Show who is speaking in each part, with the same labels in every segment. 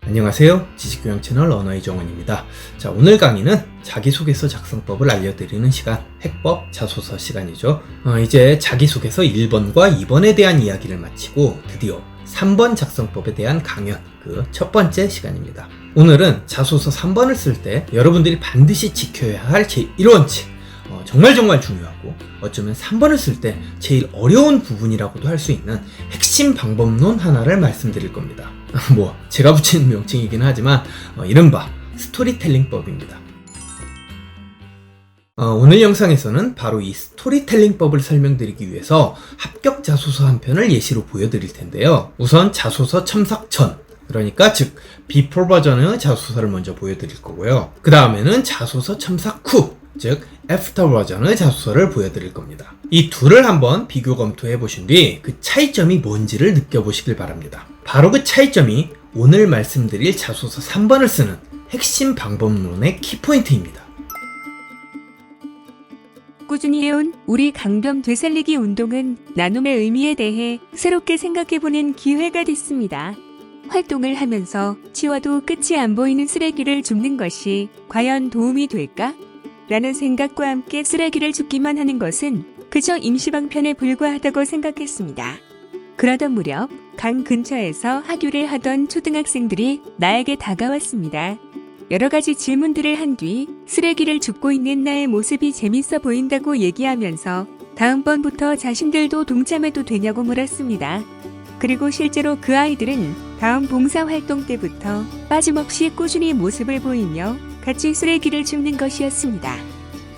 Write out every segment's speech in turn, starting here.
Speaker 1: 안녕하세요. 지식교양 채널 언어의 정원입니다. 자, 오늘 강의는 자기소개서 작성법을 알려드리는 시간, 해법 자소서 시간이죠. 이제 자기소개서 1번과 2번에 대한 이야기를 마치고 드디어 3번 작성법에 대한 강연, 그 첫 번째 시간입니다. 오늘은 자소서 3번을 쓸 때 여러분들이 반드시 지켜야 할 제1원칙, 정말 중요하고 어쩌면 3번을 쓸 때 제일 어려운 부분이라고도 할 수 있는 핵심 방법론 하나를 말씀드릴 겁니다. 제가 붙인 명칭이긴 하지만 이른바 스토리텔링법입니다. 오늘 영상에서는 바로 이 스토리텔링법을 설명드리기 위해서 합격 자소서 한 편을 예시로 보여드릴 텐데요. 우선 자소서 첨삭 전, 그러니까 즉 비포 버전의 자소서를 먼저 보여드릴 거고요. 그 다음에는 자소서 첨삭 후, 즉 애프터 버전의 자소서를 보여드릴 겁니다. 이 둘을 한번 비교 검토해 보신 뒤 그 차이점이 뭔지를 느껴보시길 바랍니다. 바로 그 차이점이 오늘 말씀드릴 자소서 3번을 쓰는 핵심 방법론의 키포인트입니다.
Speaker 2: 꾸준히 해온 우리 강변 되살리기 운동은 나눔의 의미에 대해 새롭게 생각해보는 기회가 됐습니다. 활동을 하면서 치워도 끝이 안 보이는 쓰레기를 줍는 것이 과연 도움이 될까? 라는 생각과 함께 쓰레기를 줍기만 하는 것은 그저 임시방편에 불과하다고 생각했습니다. 그러던 무렵 강 근처에서 하교를 하던 초등학생들이 나에게 다가왔습니다. 여러 가지 질문들을 한 뒤 쓰레기를 줍고 있는 나의 모습이 재밌어 보인다고 얘기하면서 다음번부터 자신들도 동참해도 되냐고 물었습니다. 그리고 실제로 그 아이들은 다음 봉사활동 때부터 빠짐없이 꾸준히 모습을 보이며 같이 쓰레기를 줍는 것이었습니다.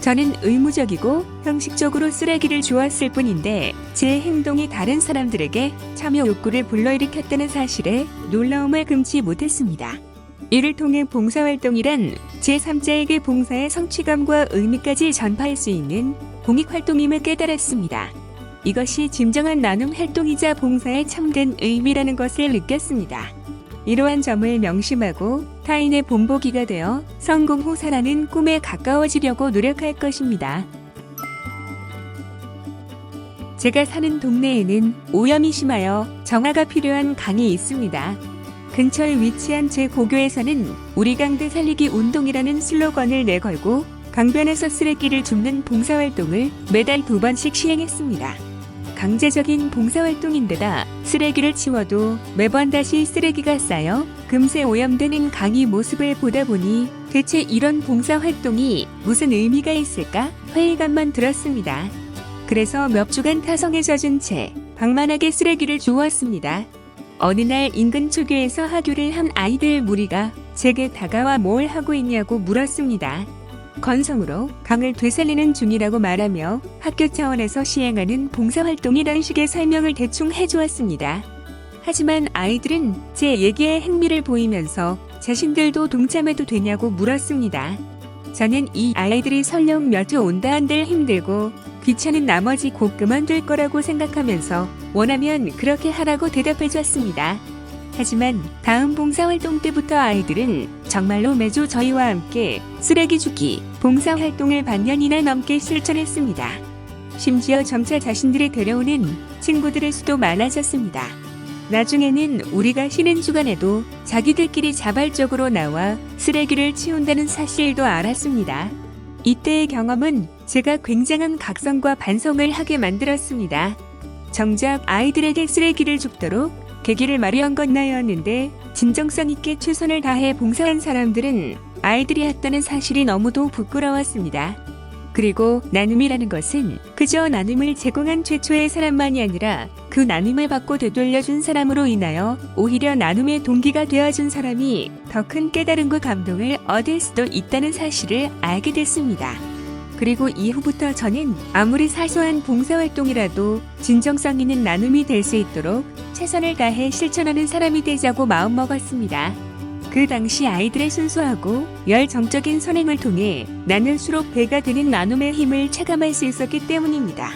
Speaker 2: 저는 의무적이고 형식적으로 쓰레기를 주었을 뿐인데 제 행동이 다른 사람들에게 참여 욕구를 불러일으켰다는 사실에 놀라움을 금치 못했습니다. 이를 통해 봉사활동이란 제3자에게 봉사의 성취감과 의미까지 전파할 수 있는 공익활동임을 깨달았습니다. 이것이 진정한 나눔 활동이자 봉사의 참된 의미라는 것을 느꼈습니다. 이러한 점을 명심하고 타인의 본보기가 되어 성공 후 살아는 꿈에 가까워지려고 노력할 것입니다. 제가 사는 동네에는 오염이 심하여 정화가 필요한 강이 있습니다. 근처에 위치한 제 고교에서는 우리 강 되살리기 운동이라는 슬로건을 내걸고 강변에서 쓰레기를 줍는 봉사활동을 매달 2번씩 시행했습니다. 강제적인 봉사활동인데다 쓰레기를 치워도 매번 다시 쓰레기가 쌓여 금세 오염되는 강의 모습을 보다 보니 대체 이런 봉사활동이 무슨 의미가 있을까 회의감만 들었습니다. 그래서 몇 주간 타성에 젖은 채 방만하게 쓰레기를 주웠습니다. 어느 날 인근 초교에서 하교를 한 아이들 무리가 제게 다가와 뭘 하고 있냐고 물었습니다. 건성으로 강을 되살리는 중이라고 말하며 학교 차원에서 시행하는 봉사활동이란 식의 설명을 대충 해주었습니다. 하지만 아이들은 제 얘기에 흥미를 보이면서 자신들도 동참해도 되냐고 물었습니다. 저는 이 아이들이 설령 몇 주 온다 한들 힘들고 귀찮은 나머지 곧 그만둘 거라고 생각하면서 원하면 그렇게 하라고 대답해줬습니다. 하지만 다음 봉사활동 때부터 아이들은 정말로 매주 저희와 함께 쓰레기 줍기 봉사활동을 반년이나 넘게 실천했습니다. 심지어 점차 자신들이 데려오는 친구들의 수도 많아졌습니다. 나중에는 우리가 쉬는 주간에도 자기들끼리 자발적으로 나와 쓰레기를 치운다는 사실도 알았습니다. 이때의 경험은 제가 굉장한 각성과 반성을 하게 만들었습니다. 정작 아이들에게 쓰레기를 줍도록 계기를 마련 건 나였는데 진정성 있게 최선을 다해 봉사한 사람들은 아이들이 했다는 사실이 너무도 부끄러웠습니다. 그리고 나눔이라는 것은 그저 나눔을 제공한 최초의 사람만이 아니라 그 나눔을 받고 되돌려준 사람으로 인하여 오히려 나눔의 동기가 되어준 사람이 더 큰 깨달음과 감동을 얻을 수도 있다는 사실을 알게 됐습니다. 그리고 이후부터 저는 아무리 사소한 봉사활동이라도 진정성 있는 나눔이 될 수 있도록 최선을 다해 실천하는 사람이 되자고 마음먹었습니다. 그 당시 아이들의 순수하고 열정적인 선행을 통해 나눌수록 배가 되는 나눔의 힘을 체감할 수 있었기 때문입니다.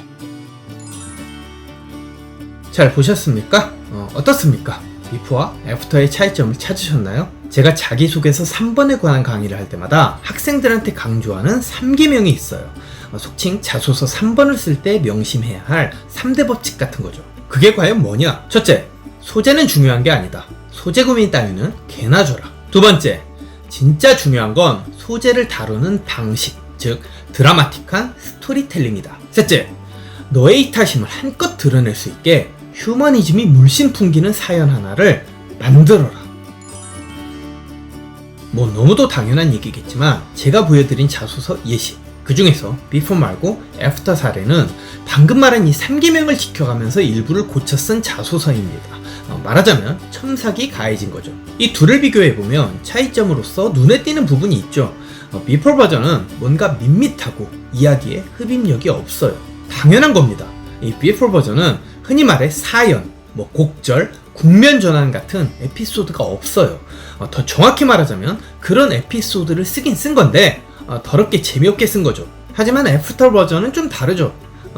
Speaker 1: 잘 보셨습니까? 어떻습니까? 비포와 애프터의 차이점을 찾으셨나요? 제가 자기소개서 3번에 관한 강의를 할 때마다 학생들한테 강조하는 3계명이 있어요. 속칭 자소서 3번을 쓸 때 명심해야 할 3대 법칙 같은 거죠. 그게 과연 뭐냐? 첫째, 소재는 중요한 게 아니다. 소재 고민 따위는 개나 줘라. 두 번째, 진짜 중요한 건 소재를 다루는 방식, 즉 드라마틱한 스토리텔링이다. 셋째, 너의 이타심을 한껏 드러낼 수 있게 휴머니즘이 물씬 풍기는 사연 하나를 만들어라. 뭐 너무도 당연한 얘기겠지만 제가 보여드린 자소서 예시, 그 중에서 비포 말고 애프터 사례는 방금 말한 이 3계명을 지켜가면서 일부를 고쳐 쓴 자소서입니다. 말하자면 첨삭이 가해진 거죠. 이 둘을 비교해보면 차이점으로서 눈에 띄는 부분이 있죠. 비포 버전은 뭔가 밋밋하고 이야기에 흡입력이 없어요. 당연한 겁니다. 이 비포 버전은 흔히 말해 사연, 곡절, 국면 전환 같은 에피소드가 없어요. 더 정확히 말하자면 그런 에피소드를 쓰긴 쓴 건데 더럽게 재미없게 쓴 거죠. 하지만 애프터 버전은 좀 다르죠.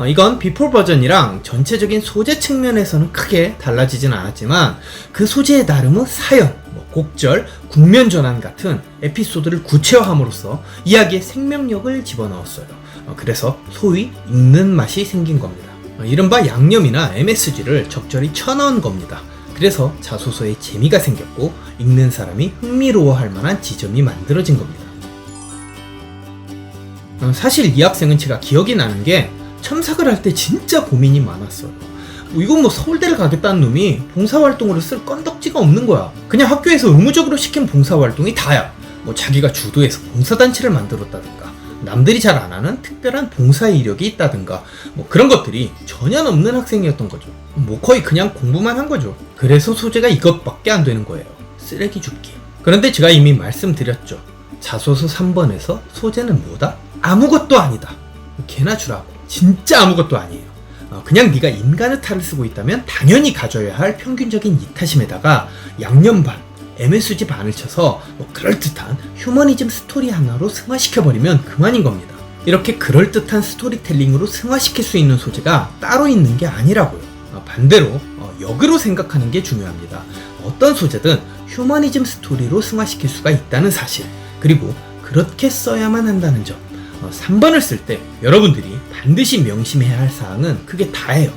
Speaker 1: 이건 비포 버전이랑 전체적인 소재 측면에서는 크게 달라지진 않았지만 그 소재의 나름의 사연, 곡절, 국면 전환 같은 에피소드를 구체화함으로써 이야기에 생명력을 집어넣었어요. 그래서 소위 읽는 맛이 생긴 겁니다. 이른바 양념이나 MSG를 적절히 쳐넣은 겁니다. 그래서 자소서에 재미가 생겼고 읽는 사람이 흥미로워할 만한 지점이 만들어진 겁니다. 사실 이 학생은 제가 기억이 나는 게 첨삭을 할 때 진짜 고민이 많았어요. 이건 서울대를 가겠다는 놈이 봉사활동으로 쓸 건덕지가 없는 거야. 그냥 학교에서 의무적으로 시킨 봉사활동이 다야. 자기가 주도해서 봉사단체를 만들었다든가 남들이 잘 안 하는 특별한 봉사 이력이 있다든가 그런 것들이 전혀 없는 학생이었던 거죠. 거의 그냥 공부만 한 거죠. 그래서 소재가 이것밖에 안 되는 거예요. 쓰레기 줍기. 그런데 제가 이미 말씀드렸죠. 자소서 3번에서 소재는 뭐다? 아무것도 아니다. 개나 주라고. 진짜 아무것도 아니에요. 그냥 네가 인간의 탈을 쓰고 있다면 당연히 가져야 할 평균적인 이타심에다가 양념 반, MSG 반을 쳐서 그럴듯한 휴머니즘 스토리 하나로 승화시켜버리면 그만인 겁니다. 이렇게 그럴듯한 스토리텔링으로 승화시킬 수 있는 소재가 따로 있는 게 아니라고요. 반대로 역으로 생각하는 게 중요합니다. 어떤 소재든 휴머니즘 스토리로 승화시킬 수가 있다는 사실, 그리고 그렇게 써야만 한다는 점. 3번을 쓸 때 여러분들이 반드시 명심해야 할 사항은 크게 다예요.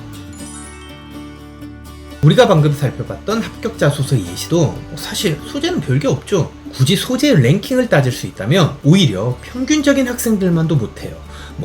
Speaker 1: 우리가 방금 살펴봤던 합격 자소서 예시도 사실 소재는 별게 없죠. 굳이 소재의 랭킹을 따질 수 있다면 오히려 평균적인 학생들만도 못해요.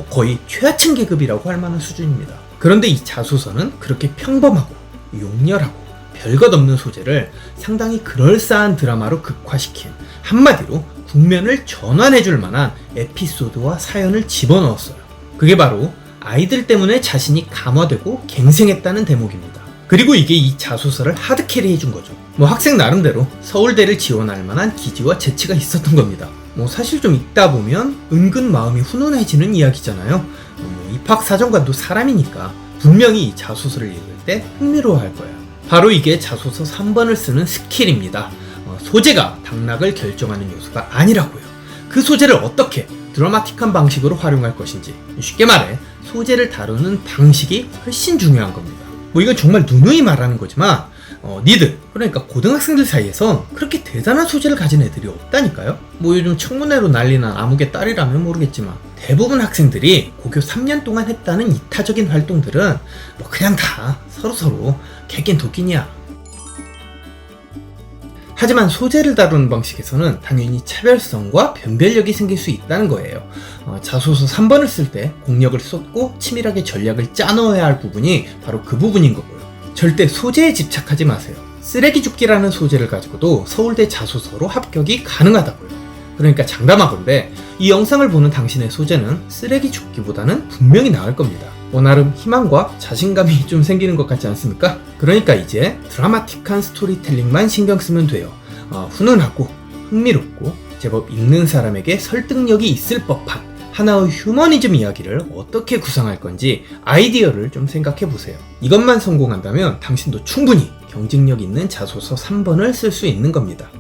Speaker 1: 거의 최하층 계급이라고 할 만한 수준입니다. 그런데 이 자소서는 그렇게 평범하고 용렬하고 별것 없는 소재를 상당히 그럴싸한 드라마로 극화시킨, 한마디로 국면을 전환해줄 만한 에피소드와 사연을 집어넣었어요. 그게 바로 아이들 때문에 자신이 감화되고 갱생했다는 대목입니다. 그리고 이게 이 자소서를 하드캐리 해준 거죠. 학생 나름대로 서울대를 지원할 만한 기지와 재치가 있었던 겁니다. 사실 좀 읽다 보면 은근 마음이 훈훈해지는 이야기잖아요. 입학사정관도 사람이니까 분명히 이 자소서를 읽을 때 흥미로워할 거예요. 바로 이게 자소서 3번을 쓰는 스킬입니다. 소재가 당락을 결정하는 요소가 아니라고요. 그 소재를 어떻게 드라마틱한 방식으로 활용할 것인지, 쉽게 말해 소재를 다루는 방식이 훨씬 중요한 겁니다. 이건 정말 누누이 말하는 거지만 니들, 그러니까 고등학생들 사이에서 그렇게 대단한 소재를 가진 애들이 없다니까요. 요즘 청문회로 난리난 아무개 딸이라면 모르겠지만 대부분 학생들이 고교 3년 동안 했다는 이타적인 활동들은 그냥 다 서로서로 개낀 도끼냐. 하지만 소재를 다루는 방식에서는 당연히 차별성과 변별력이 생길 수 있다는 거예요. 자소서 3번을 쓸 때 공력을 쏟고 치밀하게 전략을 짜넣어야 할 부분이 바로 그 부분인 거고요. 절대 소재에 집착하지 마세요. 쓰레기 줍기라는 소재를 가지고도 서울대 자소서로 합격이 가능하다고요. 그러니까 장담하건대 이 영상을 보는 당신의 소재는 쓰레기 줍기보다는 분명히 나을 겁니다. 나름 희망과 자신감이 좀 생기는 것 같지 않습니까? 그러니까 이제 드라마틱한 스토리텔링만 신경 쓰면 돼요. 훈훈하고 흥미롭고 제법 읽는 사람에게 설득력이 있을 법한 하나의 휴머니즘 이야기를 어떻게 구성할 건지 아이디어를 좀 생각해 보세요. 이것만 성공한다면 당신도 충분히 경쟁력 있는 자소서 3번을 쓸 수 있는 겁니다.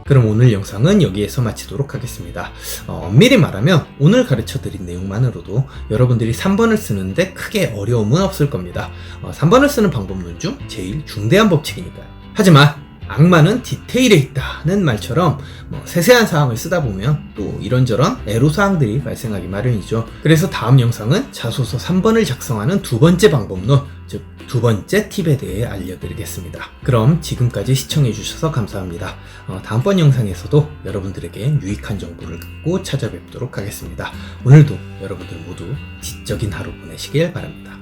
Speaker 1: 그럼 오늘 영상은 여기에서 마치도록 하겠습니다. 엄밀히 말하면 오늘 가르쳐드린 내용만으로도 여러분들이 3번을 쓰는데 크게 어려움은 없을 겁니다. 3번을 쓰는 방법론 중 제일 중대한 법칙이니까요. 하지만 악마는 디테일에 있다는 말처럼 세세한 사항을 쓰다 보면 또 이런저런 애로사항들이 발생하기 마련이죠. 그래서 다음 영상은 자소서 3번을 작성하는 두 번째 방법론, 즉 두 번째 팁에 대해 알려드리겠습니다. 그럼 지금까지 시청해주셔서 감사합니다. 다음번 영상에서도 여러분들에게 유익한 정보를 갖고 찾아뵙도록 하겠습니다. 오늘도 여러분들 모두 지적인 하루 보내시길 바랍니다.